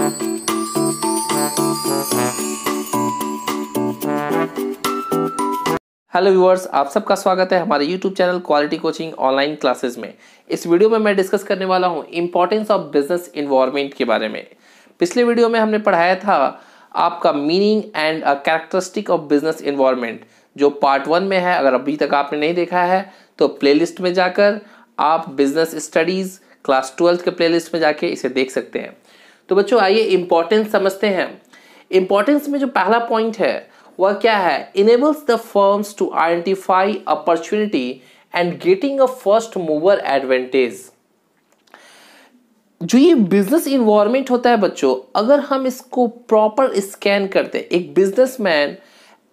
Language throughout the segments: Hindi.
हेलो व्यूअर्स, आप सबका स्वागत है हमारे YouTube channel quality coaching online classes में। इस वीडियो में मैं डिस्कस करने वाला हूं इंपॉर्टेंस ऑफ बिजनेस इन्वायरमेंट के बारे में। पिछले वीडियो में हमने पढ़ाया था आपका meaning and characteristic of business environment, जो पार्ट 1 में है। अगर अभी तक आपने नहीं देखा है तो प्लेलिस्ट में जाकर आप बिजनेस स्टडीज क्लास 12 के प्लेलिस्ट में जाके इसे देख सकते हैं। तो बच्चों आइए इंपॉर्टेंस समझते हैं। इंपॉर्टेंस में जो पहला पॉइंट है वह क्या है? Enables the firms to identify opportunity and getting a first mover advantage. जो ये बिजनेस इन्वायरमेंट होता है बच्चों, अगर हम इसको प्रॉपर स्कैन करते हैं, एक बिजनेसमैन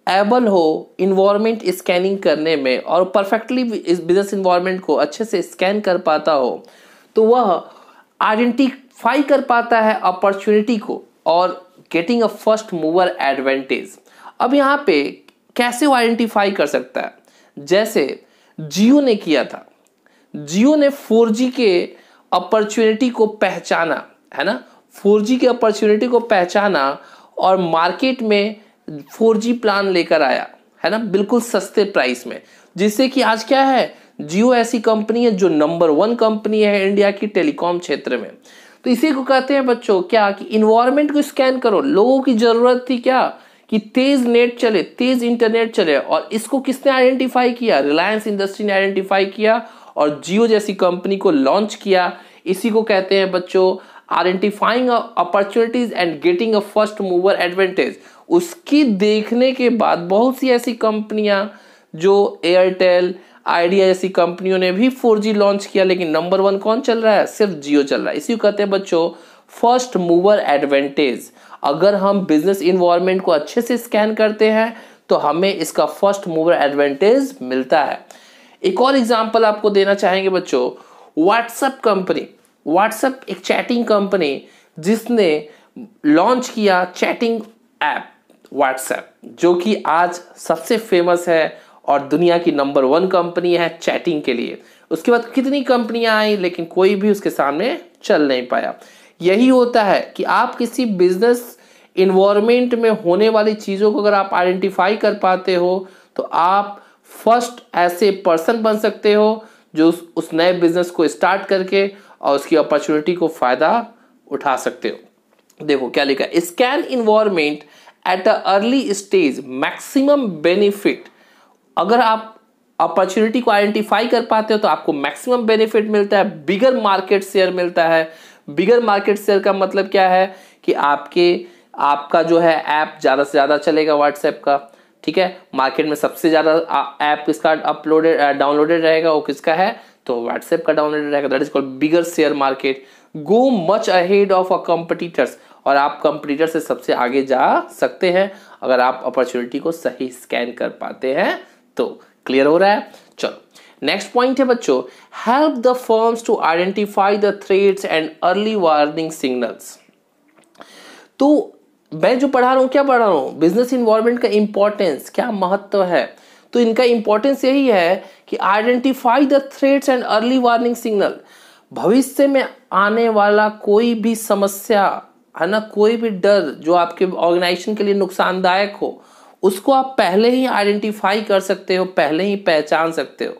एबल हो इन्वायरमेंट स्कैनिंग करने में और परफेक्टली इस बिजनेस इन्वायरमेंट को अच्छे से स्कैन कर पाता हो, तो वह आइडेंटिफाई कर पाता है अपॉर्चुनिटी को और getting a first mover advantage. अब यहाँ पे कैसे वो आइडेंटिफाई कर सकता है? जैसे जियो ने किया था। जियो ने 4G के अपॉर्चुनिटी को पहचाना, है ना, 4G के अपॉर्चुनिटी को पहचाना और मार्केट में 4G प्लान लेकर आया, है ना, बिल्कुल सस्ते प्राइस में, जिससे कि आज क्या है, जियो ऐसी कंपनी है जो नंबर 1 कंपनी है इंडिया की टेलीकॉम क्षेत्र में। तो इसी को कहते हैं बच्चों क्या कि इन्वायरमेंट को स्कैन करो। लोगों की जरूरत थी क्या कि तेज नेट चले, तेज इंटरनेट चले, और इसको किसने आइडेंटिफाई किया? रिलायंस इंडस्ट्री ने आइडेंटिफाई किया और जियो जैसी कंपनी को लॉन्च किया। इसी को कहते हैं बच्चों identifying opportunities and getting a first mover advantage. उसकी देखने के बाद बहुत सी ऐसी कंपनियां, जो एयरटेल, आइडिया जैसी कंपनियों ने भी 4G लॉन्च किया, लेकिन नंबर 1 कौन चल रहा है? सिर्फ जियो चल रहा है। इसी को कहते हैं बच्चों फर्स्ट मूवर एडवांटेज। अगर हम बिजनेस इन्वायरमेंट को अच्छे से स्कैन करते हैं तो हमें इसका फर्स्ट मूवर एडवांटेज मिलता है। एक और एग्जांपल आपको देना चाहेंगे बच्चों, व्हाट्सएप कंपनी। व्हाट्सएप एक चैटिंग कंपनी जिसने लॉन्च किया चैटिंग ऐप व्हाट्सएप, जो कि आज सबसे फेमस है और दुनिया की नंबर 1 कंपनी है चैटिंग के लिए। उसके बाद कितनी कंपनियां आई, लेकिन कोई भी उसके सामने चल नहीं पाया। यही होता है कि आप किसी बिजनेस इन्वायरमेंट में होने वाली चीज़ों को अगर आप आइडेंटिफाई कर पाते हो तो आप फर्स्ट ऐसे पर्सन बन सकते हो जो उस नए बिजनेस को स्टार्ट करके और उसकी अपॉर्चुनिटी को फायदा उठा सकते हो। देखो क्या लिखा है, scan environment at a early stage maximum benefit. अगर आप अपॉर्चुनिटी को आइडेंटिफाई कर पाते हो तो आपको मैक्सिमम बेनिफिट मिलता है, बिगर मार्केट शेयर मिलता है। बिगर मार्केट शेयर का मतलब क्या है कि आपका जो है ऐप ज़्यादा से ज़्यादा चलेगा व्हाट्सएप का, ठीक है। मार्केट में सबसे ज़्यादा ऐप किसका डाउनलोडेड रहेगा, वो किसका है? तो व्हाट्सएप का डाउनलोडेड रहेगा। That is called bigger share market. Go much ahead of a competitors, और आप कंपटीटर से सबसे आगे जा सकते हैं अगर आप अपॉर्चुनिटी को सही स्कैन कर पाते हैं तो। क्लियर हो रहा है? चलो नेक्स्ट पॉइंट है बच्चों, help the firms to identify the threats and early warning signals. तो मैं जो पढ़ा रहा हूं, क्या पढ़ा रहा हूं? बिजनेस इन्वायरमेंट का इंपॉर्टेंस, क्या महत्व है। तो इनका इंपॉर्टेंस यही है कि identify the threats and early warning signal. भविष्य में आने वाला कोई भी समस्या, है ना, कोई भी डर जो आपके ऑर्गेनाइजेशन के लिए नुकसानदायक हो, उसको आप पहले ही आइडेंटिफाई कर सकते हो, पहले ही पहचान सकते हो।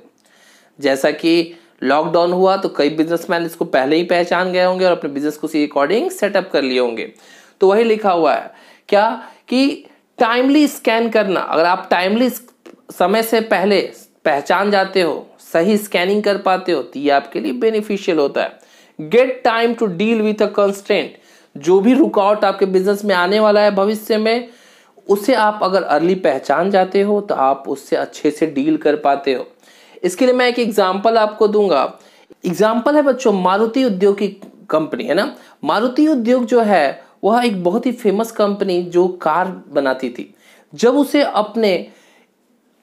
जैसा कि लॉकडाउन हुआ तो कई बिजनेसमैन इसको पहले ही पहचान गए होंगे और अपने बिजनेस को उसी अकॉर्डिंग सेटअप कर लिए होंगे। तो वही लिखा हुआ है क्या कि टाइमली स्कैन करना। अगर आप टाइमली समय से पहले पहचान जाते हो, सही स्कैनिंग कर पाते हो, तो ये आपके लिए बेनिफिशियल होता है। Get time to deal with a constraint. जो भी रुकावट आपके बिजनेस में आने वाला है भविष्य में, उसे आप अगर अर्ली पहचान जाते हो तो आप उससे अच्छे से डील कर पाते हो। इसके लिए मैं एक एग्जांपल आपको दूंगा। एग्जांपल है बच्चों मारुति उद्योग की कंपनी, है ना। मारुति उद्योग जो है वह एक बहुत ही फेमस कंपनी जो कार बनाती थी। जब उसे अपने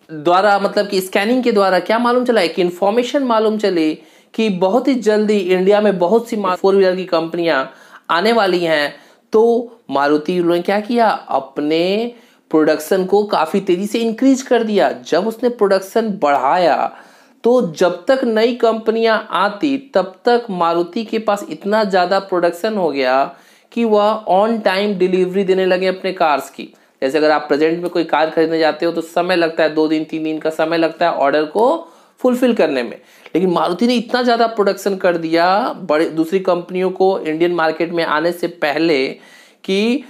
द्वारा, मतलब कि स्कैनिंग के द्वारा क्या मालूम चला, एक इंफॉर्मेशन मालूम चली कि बहुत ही जल्दी इंडिया में बहुत सी 4 व्हीलर की कंपनियां आने वाली हैं। तो मारुति ने क्या किया, अपने प्रोडक्शन को काफी तेजी से इंक्रीज कर दिया। जब उसने प्रोडक्शन बढ़ाया तो जब तक नई कंपनियां आती तब तक मारुति के पास इतना ज्यादा प्रोडक्शन हो गया कि वह ऑन टाइम डिलीवरी देने लगे अपने कार्स की। जैसे अगर आप प्रेजेंट में कोई कार खरीदने जाते हो तो समय लगता है, 2 दिन 3 दिन का समय लगता है ऑर्डर को फुलफिल करने में। लेकिन मारुति ने इतना ज़्यादा प्रोडक्शन कर दिया बड़े दूसरी कंपनियों को इंडियन मार्केट में आने से पहले कि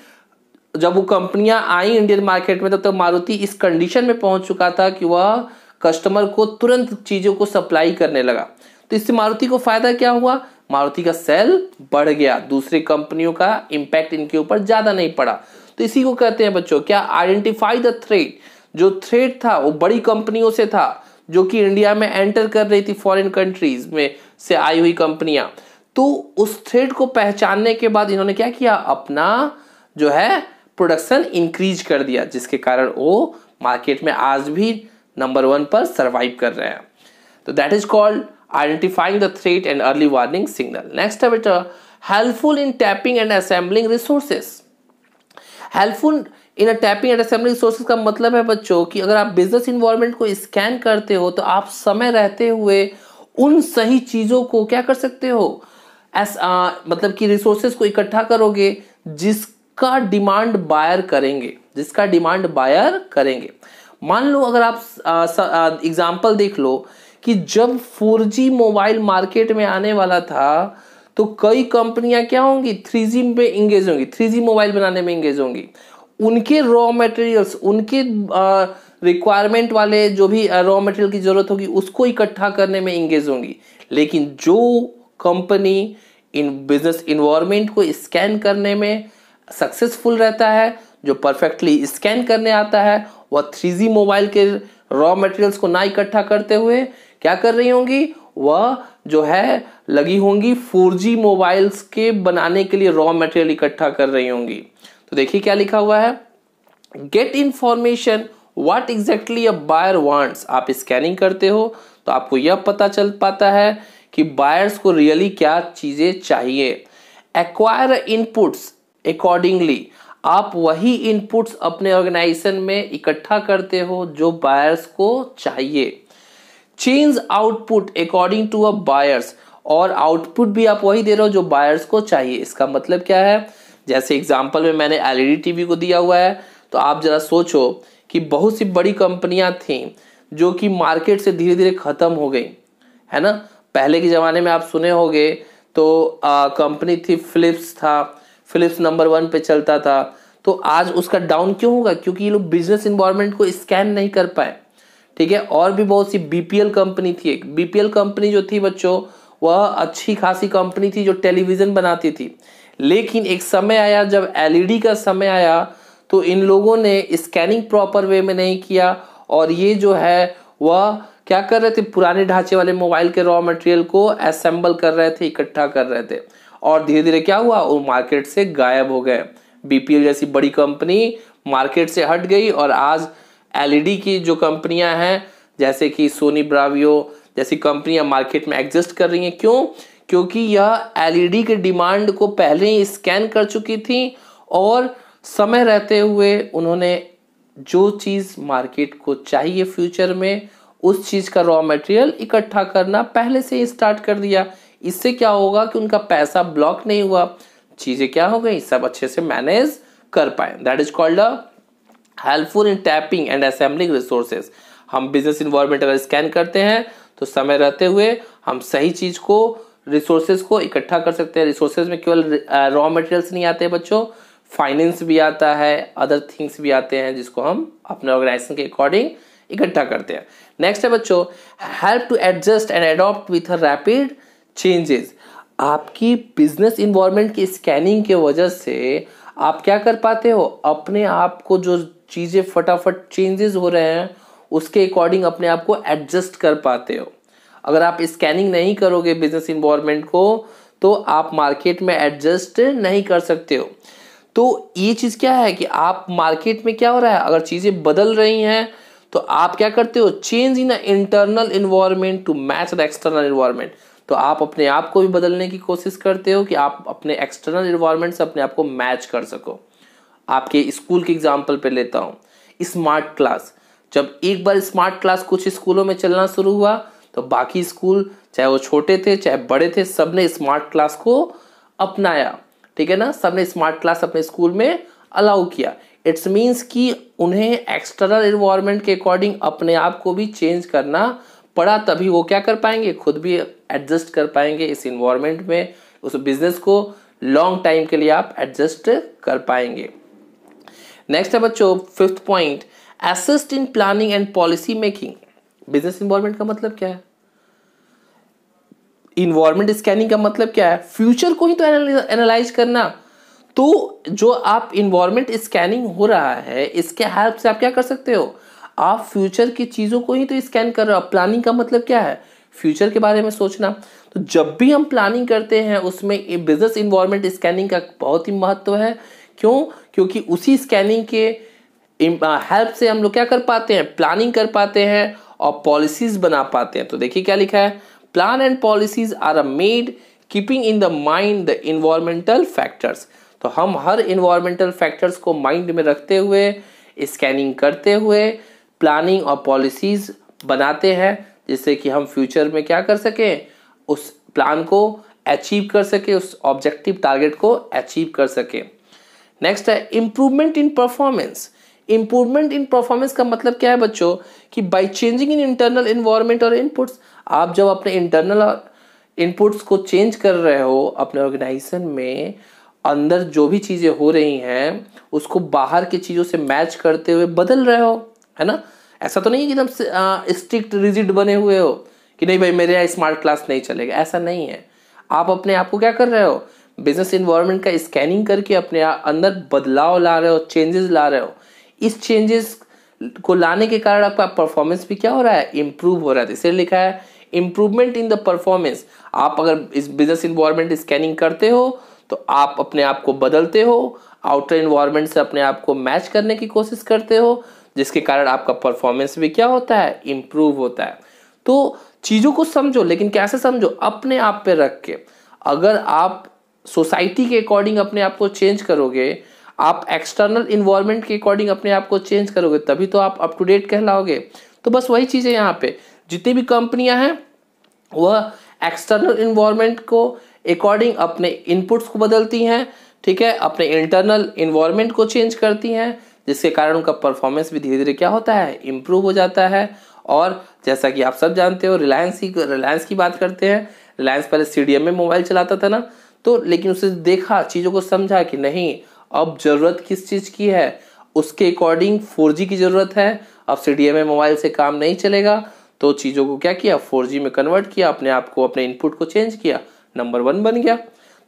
जब वो कंपनियां आई इंडियन मार्केट में तो मारुति इस कंडीशन में पहुंच चुका था कि वह कस्टमर को तुरंत चीज़ों को सप्लाई करने लगा। तो इससे मारुति को फायदा क्या हुआ, मारुति का सेल बढ़ गया, दूसरी कंपनियों का इंपैक्ट इनके ऊपर ज़्यादा नहीं पड़ा। तो इसी को कहते हैं बच्चों क्या, आइडेंटिफाई द थ्रेट। जो थ्रेट था वो बड़ी कंपनियों से था जो कि इंडिया में एंटर कर रही थी, फॉरेन कंट्रीज में से आई हुई कंपनियां। तो उस थ्रेट को पहचानने के बाद इन्होंने क्या किया, अपना जो है प्रोडक्शन इंक्रीज कर दिया, जिसके कारण वो मार्केट में आज भी नंबर 1 पर सर्वाइव कर रहे हैं। तो that is called identifying the threat and early warning signal. Next है बेटा, helpful in tapping and assembling resources. Helpful in a tapping and assembling resources का मतलब है बच्चों कि अगर आप बिजनेस इन्वायरमेंट को स्कैन करते हो तो आप समय रहते हुए उन सही चीजों को क्या कर सकते हो, मतलब कि रिसोर्सेज को इकट्ठा करोगे जिसका डिमांड बायर करेंगे। मान लो अगर आप एग्जांपल देख लो कि जब 4G मोबाइल मार्केट में आने वाला था तो कई कंपनियां क्या होंगी, 3G में इंगेज होंगी, 3G मोबाइल बनाने में इंगेज होंगी। उनके रॉ मटेरियल्स, उनके रिक्वायरमेंट वाले जो भी रॉ मटेरियल की जरूरत होगी उसको इकट्ठा करने में इंगेज होंगी। लेकिन जो कंपनी इन बिजनेस इन्वायरमेंट को स्कैन करने में सक्सेसफुल रहता है, जो परफेक्टली स्कैन करने आता है, वह 3G मोबाइल के रॉ मटेरियल्स को ना इकट्ठा करते हुए क्या कर रही होंगी, वह जो है लगी होंगी 4G मोबाइल्स के बनाने के लिए रॉ मटेरियल इकट्ठा कर रही होंगी। तो देखिए क्या लिखा हुआ है, get information what exactly a buyer wants. आप स्कैनिंग करते हो तो आपको यह पता चल पाता है कि बायर्स को रियली क्या चीजें चाहिए। एक्वायर इनपुट्स अकॉर्डिंगली, आप वही इनपुट्स अपने ऑर्गेनाइजेशन में इकट्ठा करते हो जो बायर्स को चाहिए। Change output according to a buyers, और आउटपुट भी आप वही दे रहे हो जो बायर्स को चाहिए। इसका मतलब क्या है, जैसे एग्जांपल में मैंने एलईडी टीवी को दिया हुआ है, तो आप जरा सोचो कि बहुत सी बड़ी कंपनियां थीं जो कि मार्केट से धीरे धीरे खत्म हो गई, है ना। पहले के ज़माने में आप सुने होंगे तो कंपनी थी फिलिप्स था, फिलिप्स नंबर 1 पे चलता था। तो आज उसका डाउन क्यों होगा, क्योंकि ये लोग बिजनेस इन्वायरमेंट को स्कैन नहीं कर पाए, ठीक है। और भी बहुत सी बीपीएल कंपनी थी, एक बीपीएल कंपनी जो थी बच्चों, वह अच्छी खासी कंपनी थी जो टेलीविज़न बनाती थी। लेकिन एक समय आया जब एलईडी का समय आया तो इन लोगों ने स्कैनिंग प्रॉपर वे में नहीं किया, और ये जो है वह क्या कर रहे थे, पुराने ढांचे वाले मोबाइल के रॉ मटेरियल को असेंबल कर रहे थे, इकट्ठा कर रहे थे, और धीरे धीरे क्या हुआ, वो मार्केट से गायब हो गए। बीपीएल जैसी बड़ी कंपनी मार्केट से हट गई, और आज एलईडी की जो कंपनियां हैं जैसे कि सोनी ब्रावियो जैसी कंपनियां मार्केट में एग्जिस्ट कर रही हैं। क्यों, क्योंकि यह एलईडी के डिमांड को पहले ही स्कैन कर चुकी थी, और समय रहते हुए उन्होंने जो चीज़ मार्केट को चाहिए फ्यूचर में, उस चीज़ का रॉ मटेरियल इकट्ठा करना पहले से ही स्टार्ट कर दिया। इससे क्या होगा कि उनका पैसा ब्लॉक नहीं हुआ, चीज़ें क्या हो गई, सब अच्छे से मैनेज कर पाए। That is called a helpful in tapping and assembling resources. हम बिजनेस इन्वायरमेंट अगर स्कैन करते हैं तो समय रहते हुए हम सही चीज़ को, रिसोर्सेज को इकट्ठा कर सकते हैं। रिसोर्सेज में केवल रॉ मटेरियल्स नहीं आते बच्चों, फाइनेंस भी आता है, अदर थिंग्स भी आते हैं जिसको हम अपने ऑर्गेनाइजेशन के अकॉर्डिंग इकट्ठा करते हैं। नेक्स्ट है बच्चों, help to adjust and adopt with rapid changes. आपकी बिजनेस इन्वायरमेंट की स्कैनिंग के वजह से आप क्या कर पाते हो, अपने आप को जो चीज़ें फटाफट चेंजेस हो रहे हैं उसके अकॉर्डिंग अपने आप को एडजस्ट कर पाते हो। अगर आप स्कैनिंग नहीं करोगे बिजनेस इन्वायरमेंट को तो आप मार्केट में एडजस्ट नहीं कर सकते हो। तो ये चीज़ क्या है कि आप मार्केट में क्या हो रहा है, अगर चीज़ें बदल रही हैं तो आप क्या करते हो, change in internal environment to match the external environment. तो आप अपने आप को भी बदलने की कोशिश करते हो कि आप अपने एक्सटर्नल इन्वायरमेंट से अपने आप को मैच कर सको। आपके स्कूल के एग्जाम्पल पे लेता हूँ, स्मार्ट क्लास। जब एक बार स्मार्ट क्लास कुछ स्कूलों में चलना शुरू हुआ तो बाकी स्कूल, चाहे वो छोटे थे चाहे बड़े थे, सबने स्मार्ट क्लास को अपनाया। ठीक है ना, सबने स्मार्ट क्लास अपने स्कूल में अलाउ किया। इट्स मीन्स कि उन्हें एक्सटर्नल इन्वायरमेंट के अकॉर्डिंग अपने आप को भी चेंज करना पड़ा, तभी वो क्या कर पाएंगे, खुद भी एडजस्ट कर पाएंगे इस इन्वायरमेंट में। उस बिजनेस को लॉन्ग टाइम के लिए आप एडजस्ट कर पाएंगे। नेक्स्ट है बच्चों 5th point, assist in planning and policy making. Business environment का मतलब क्या है, इन्वायरमेंट स्कैनिंग का मतलब क्या है, फ्यूचर को ही तो एनालाइज करना। तो जो आप इन्वायरमेंट स्कैनिंग हो रहा है, इसके हेल्प से आप क्या कर सकते हो, आप फ्यूचर की चीजों को ही तो स्कैन कर रहे हो। प्लानिंग का मतलब क्या है, फ्यूचर के बारे में सोचना। तो जब भी हम प्लानिंग करते हैं उसमें बिजनेस इन्वायरमेंट स्कैनिंग का बहुत ही महत्व है। क्यों, क्योंकि उसी स्कैनिंग के हेल्प से हम लोग क्या कर पाते हैं, प्लानिंग कर पाते हैं और पॉलिसीज बना पाते हैं। तो देखिए क्या लिखा है, plan and policies are made keeping in the mind the environmental factors. तो हम हर इन्वायरमेंटल फैक्टर्स को माइंड में रखते हुए, स्कैनिंग करते हुए प्लानिंग और पॉलिसीज बनाते हैं, जिससे कि हम फ्यूचर में क्या कर सकें, उस प्लान को अचीव कर सके, उस ऑब्जेक्टिव टारगेट को अचीव कर सके। नेक्स्ट है improvement in performance. Improvement in performance का मतलब क्या है बच्चों, कि by changing in internal environment और इनपुट्स। आप जब अपने इंटरनल इनपुट्स को चेंज कर रहे हो अपने ऑर्गेनाइजेशन में, अंदर जो भी चीजें हो रही हैं उसको बाहर की चीजों से मैच करते हुए बदल रहे हो, है ना। ऐसा तो नहीं है कि एकदम स्ट्रिक्ट रिजिड बने हुए हो कि नहीं भाई मेरे यहाँ स्मार्ट क्लास नहीं चलेगा, ऐसा नहीं है। आप अपने आप को क्या कर रहे हो, बिजनेस इन्वायरमेंट का स्कैनिंग करके अपने अंदर बदलाव ला रहे हो, चेंजेस ला रहे हो। इस चेंजेस को लाने के कारण आपका परफॉर्मेंस भी क्या हो रहा है, इंप्रूव हो रहा है। इसलिए लिखा है इंप्रूवमेंट इन द परफॉर्मेंस। आप अगर इस बिजनेस इन्वायरमेंट स्कैनिंग करते हो तो आप अपने आप को बदलते हो, आउटर इन्वायरमेंट से अपने आप को मैच करने की कोशिश करते हो, जिसके कारण आपका परफॉर्मेंस भी क्या होता है, इंप्रूव होता है। तो चीजों को समझो, लेकिन कैसे समझो, अपने आप पे रख के। अगर आप सोसाइटी के अकॉर्डिंग अपने आप को चेंज करोगे, आप एक्सटर्नल इन्वायरमेंट के अकॉर्डिंग अपने आप को चेंज करोगे, तभी तो आप अप टू डेट कहलाओगे। तो बस वही चीजें यहाँ पे जितनी भी कंपनियां हैं वह एक्सटर्नल इन्वायरमेंट को अकॉर्डिंग अपने इनपुट्स को बदलती हैं, ठीक है, अपने इंटरनल इन्वायरमेंट को चेंज करती हैं, जिसके कारण उनका परफॉर्मेंस भी धीरे धीरे क्या होता है, इंप्रूव हो जाता है। और जैसा कि आप सब जानते हो, रिलायंस की बात करते हैं। रिलायंस पहले सीडीएम में मोबाइल चलाता था ना, तो लेकिन उसे देखा, चीज़ों को समझा कि नहीं अब ज़रूरत किस चीज़ की है, उसके अकॉर्डिंग 4G की ज़रूरत है। अब सीडीएम में मोबाइल से काम नहीं चलेगा, तो चीज़ों को क्या किया, 4G में कन्वर्ट किया, अपने आप को, अपने इनपुट को चेंज किया, नंबर 1 बन गया।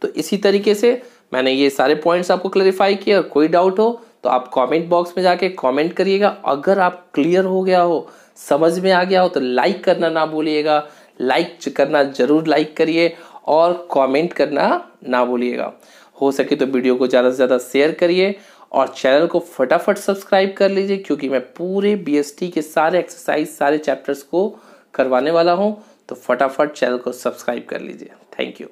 तो इसी तरीके से मैंने ये सारे पॉइंट्स आपको क्लैरिफाई किया। कोई डाउट हो तो आप कमेंट बॉक्स में जाके कमेंट करिएगा। अगर आप क्लियर हो गया हो, समझ में आ गया हो, तो लाइक करना ना भूलिएगा। लाइक करना जरूर लाइक करिए और कमेंट करना ना भूलिएगा। हो सके तो वीडियो को ज़्यादा से ज़्यादा शेयर करिए और चैनल को फटाफट सब्सक्राइब कर लीजिए, क्योंकि मैं पूरे BST के सारे एक्सरसाइज, सारे चैप्टर्स को करवाने वाला हूँ। तो फटाफट चैनल को सब्सक्राइब कर लीजिए। Thank you.